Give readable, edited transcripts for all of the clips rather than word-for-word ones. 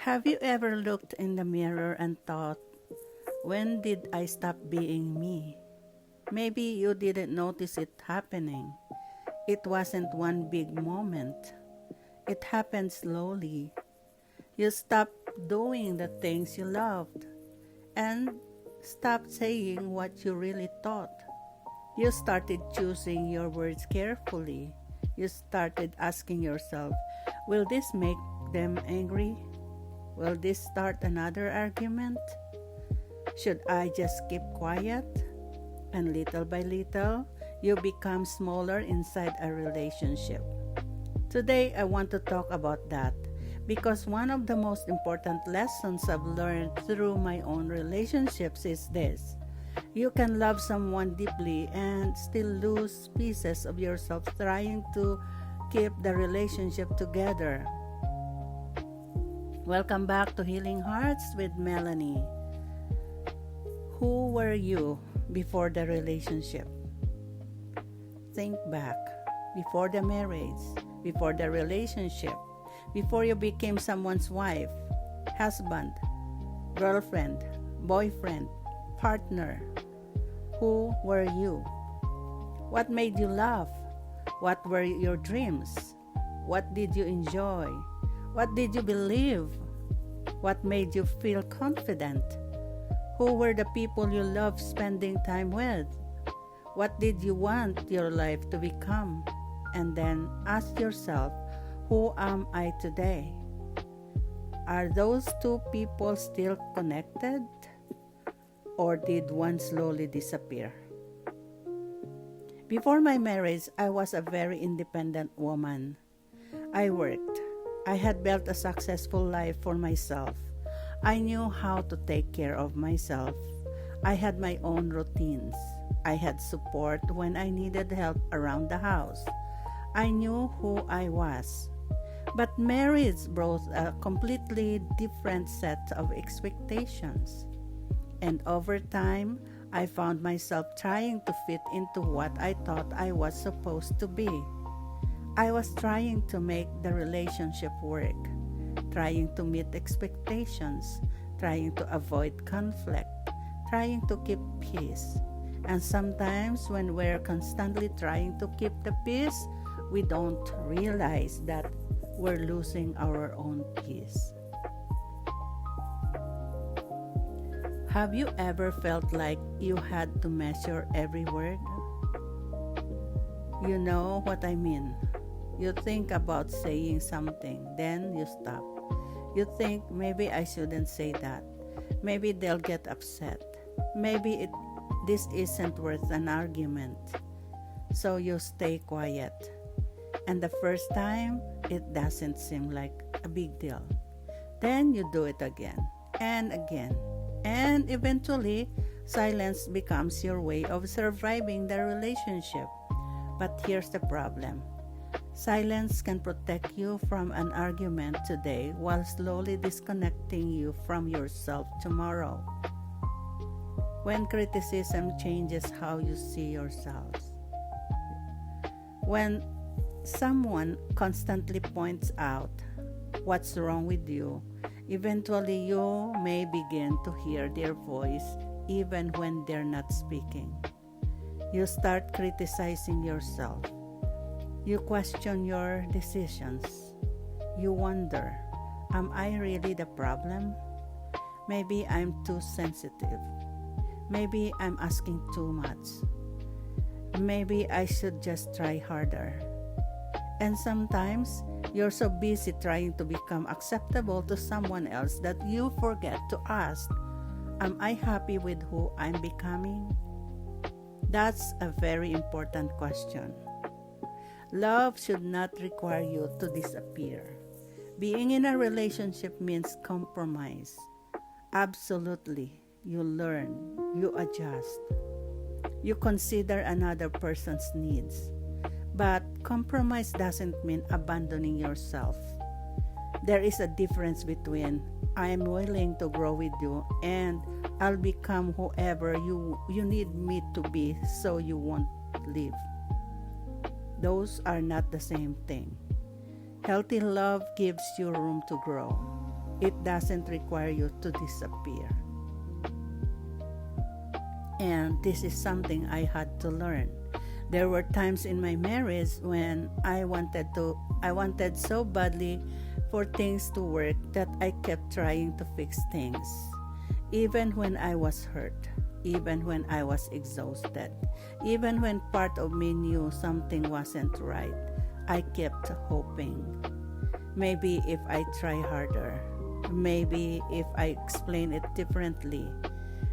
Have you ever looked in the mirror and thought, when did I stop being me? Maybe you didn't notice it happening. It wasn't one big moment. It happened slowly. You stopped doing the things you loved and stopped saying what you really thought. You started choosing your words carefully. You started asking yourself, will this make them angry? Will this start another argument? Should I just keep quiet? And little by little, you become smaller inside a relationship. Today, I want to talk about that because one of the most important lessons I've learned through my own relationships is this. You can love someone deeply and still lose pieces of yourself trying to keep the relationship together. Welcome back to Healing Hearts with Melanie. Who were you before the relationship? Think back. Before the marriage, before the relationship, before you became someone's wife, husband, girlfriend, boyfriend, partner. Who were you? What made you laugh? What were your dreams? What did you enjoy? What did you believe? What made you feel confident? Who were the people you loved spending time with? What did you want your life to become? And then ask yourself, who am I today? Are those two people still connected? Or did one slowly disappear? Before my marriage, I was a very independent woman. I worked. I had built a successful life for myself. I knew how to take care of myself. I had my own routines. I had support when I needed help around the house. I knew who I was. But marriage brought a completely different set of expectations. And over time, I found myself trying to fit into what I thought I was supposed to be. I was trying to make the relationship work, trying to meet expectations, trying to avoid conflict, trying to keep peace. And sometimes when we're constantly trying to keep the peace, we don't realize that we're losing our own peace. Have you ever felt like you had to measure every word? You know what I mean. You think about saying something, then you stop. You think, maybe I shouldn't say that. Maybe they'll get upset. Maybe this isn't worth an argument. So you stay quiet. And the first time, it doesn't seem like a big deal. Then you do it again and again. And eventually, silence becomes your way of surviving the relationship. But here's the problem. Silence can protect you from an argument today while slowly disconnecting you from yourself tomorrow. When criticism changes how you see yourselves. When someone constantly points out what's wrong with you, eventually you may begin to hear their voice even when they're not speaking. You start criticizing yourself. You question your decisions. You wonder, am I really the problem? Maybe I'm too sensitive. Maybe I'm asking too much. Maybe I should just try harder. And sometimes, you're so busy trying to become acceptable to someone else that you forget to ask, am I happy with who I'm becoming? That's a very important question. Love should not require you to disappear. Being in a relationship means compromise. Absolutely. You learn. You adjust. You consider another person's needs. But compromise doesn't mean abandoning yourself. There is a difference between I'm willing to grow with you and I'll become whoever you need me to be so you won't leave. Those are not the same thing. Healthy love gives you room to grow. It doesn't require you to disappear. And this is something I had to learn. There were times in my marriage when I wanted so badly for things to work that I kept trying to fix things. Even when I was hurt, even when I was exhausted, even when part of me knew something wasn't right, I kept hoping. Maybe if I try harder, maybe if I explain it differently,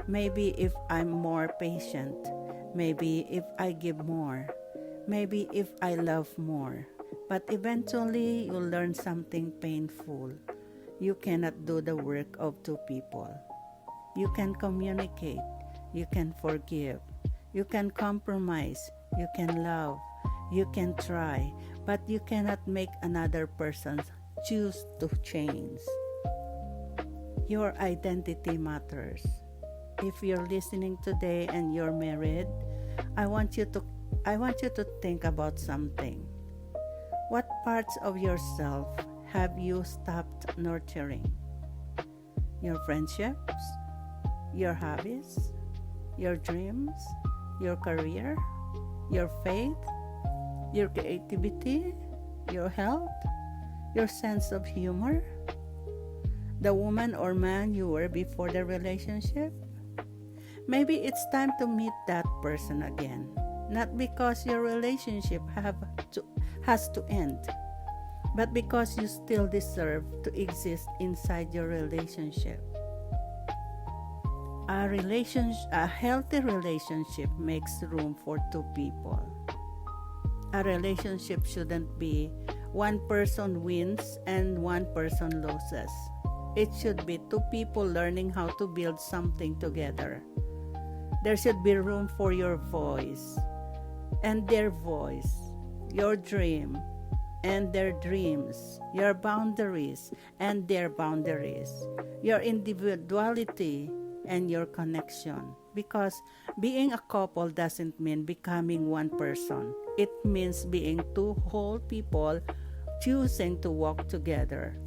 maybe if I'm more patient, maybe if I give more, maybe if I love more. But eventually, you'll learn something painful. You cannot do the work of two people. You can communicate, you can forgive, you can compromise, you can love, you can try, but you cannot make another person choose to change. Your identity matters. If you're listening today and you're married, I want you to think about something. What parts of yourself have you stopped nurturing? Your friendships, your hobbies, your dreams, your career, your faith, your creativity, your health, your sense of humor, the woman or man you were before the relationship? Maybe it's time to meet that person again, not because your relationship has to end, but because you still deserve to exist inside your relationship. A healthy relationship makes room for two people. A relationship shouldn't be one person wins and one person loses. It should be two people learning how to build something together. There should be room for your voice and their voice, your dream and their dreams, your boundaries and their boundaries, your individuality and your connection. Because being a couple doesn't mean becoming one person. It means being two whole people choosing to walk together.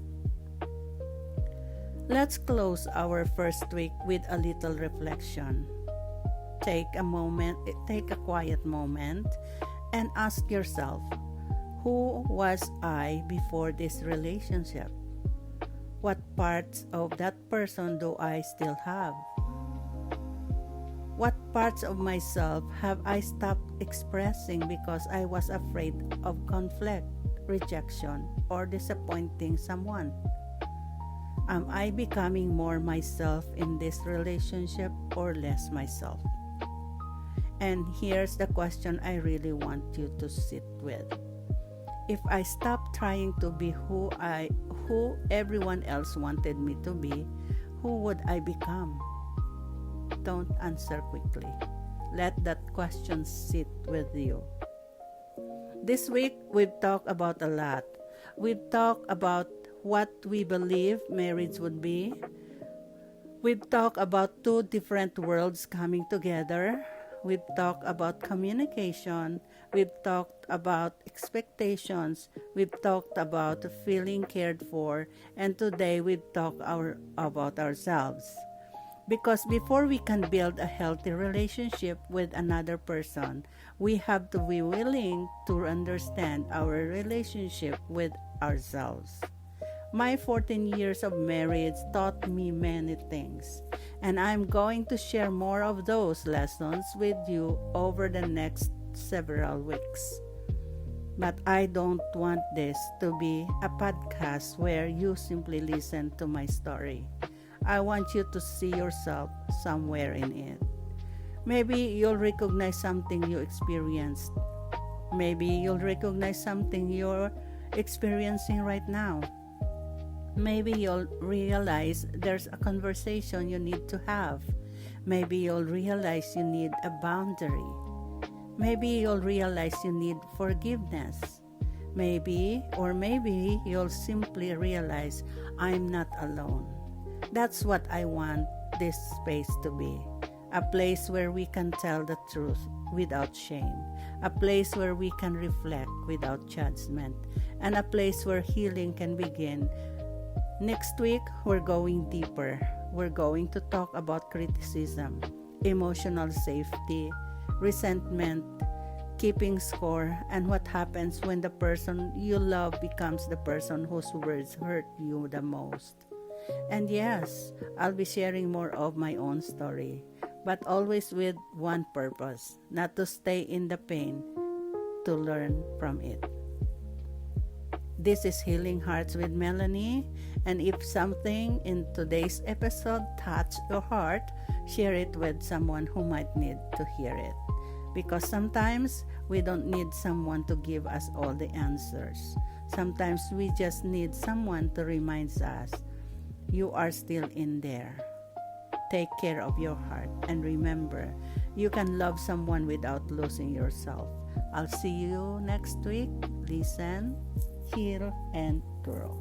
Let's close our first week with a little reflection. Take a quiet moment and ask yourself, who was I before this relationship? What parts of that person do I still have? What parts of myself have I stopped expressing because I was afraid of conflict, rejection, or disappointing someone? Am I becoming more myself in this relationship or less myself? And here's the question I really want you to sit with. If I stop trying to be who everyone else wanted me to be, who would I become? Don't answer quickly. Let that question sit with you. This week, we've talked about a lot. We've talked about what we believe marriage would be. We've talked about two different worlds coming together. We've talked about communication. We've talked about expectations. We've talked about feeling cared for. And today we've talked about ourselves. Because before we can build a healthy relationship with another person, we have to be willing to understand our relationship with ourselves. My 14 years of marriage taught me many things, and I'm going to share more of those lessons with you over the next several weeks. But I don't want this to be a podcast where you simply listen to my story. I want you to see yourself somewhere in it. Maybe you'll recognize something you experienced. Maybe you'll recognize something you're experiencing right now. Maybe you'll realize there's a conversation you need to have. Maybe you'll realize you need a boundary. Maybe you'll realize you need forgiveness. Maybe you'll simply realize I'm not alone. That's what I want this space to be. A place where we can tell the truth without shame. A place where we can reflect without judgment. And a place where healing can begin Next week, we're going deeper. We're going to talk about criticism, emotional safety, resentment, keeping score, and what happens when the person you love becomes the person whose words hurt you the most. And yes, I'll be sharing more of my own story, but always with one purpose, not to stay in the pain, to learn from it. This is Healing Hearts with Melanie, and if something in today's episode touched your heart, share it with someone who might need to hear it. Because sometimes we don't need someone to give us all the answers. Sometimes we just need someone to remind us, you are still in there. Take care of your heart, and remember, you can love someone without losing yourself. I'll see you next week. Listen, heal, and grow.